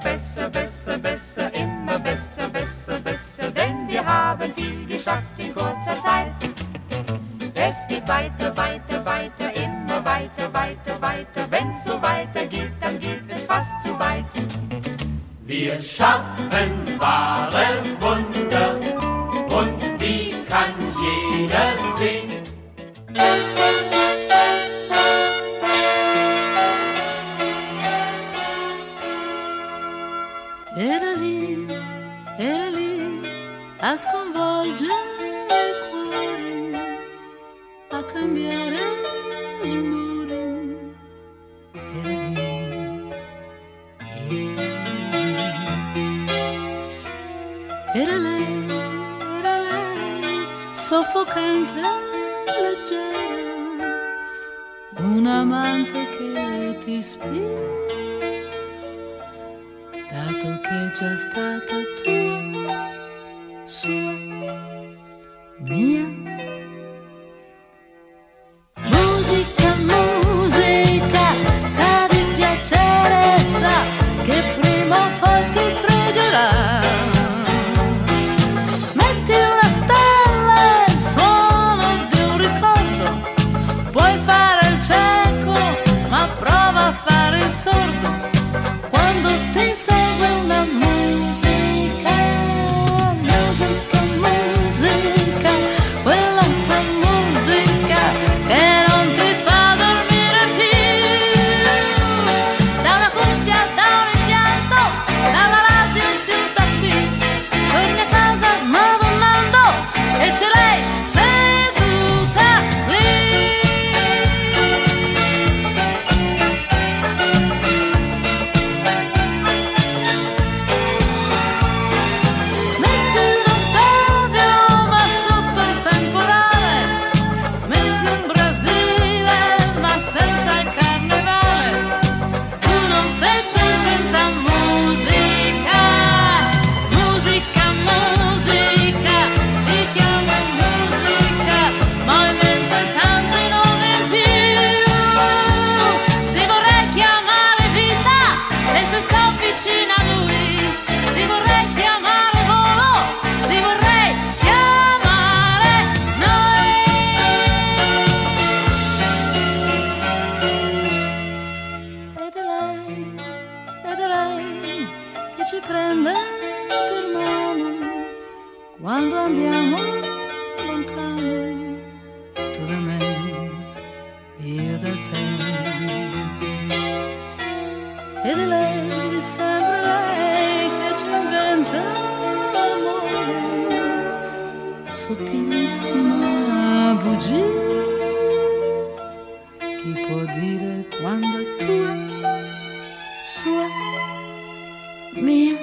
besser, besser, besser, immer besser, besser, besser, denn wir haben viel geschafft in kurzer Zeit. Es geht weiter, weiter, weiter, immer weiter, weiter, weiter. Wenn's so weitergeht, dann geht es fast zu weit. Wir schaffen wahre Wunder und die kann jeder sehen. Era lì a sconvolgere il cuore, a cambiare l'umore. Era lei, soffocante, leggera, un amante che ti ispira, dato che è già stata tua, sua, mia. Musica, musica, sa di piacere, sa che prima o poi ti fregherà. Metti una stella, il suono di un ricordo, puoi fare il cieco, ma prova a fare il sordo. Quando ti segue una musica, musica, musica, quella tua musica che non ti fa dormire più. Da una cuffia, da un impianto, dalla radio di un taxi, torni a casa smadonnando e ce l'hai seduta lì. Ci prende per mano quando andiamo lontano, tu da me, io da te. Ed è lei, sempre lei, che ci inventa l'amore, sottilissima bugia. Chi può dire quando è tua, sua, mia?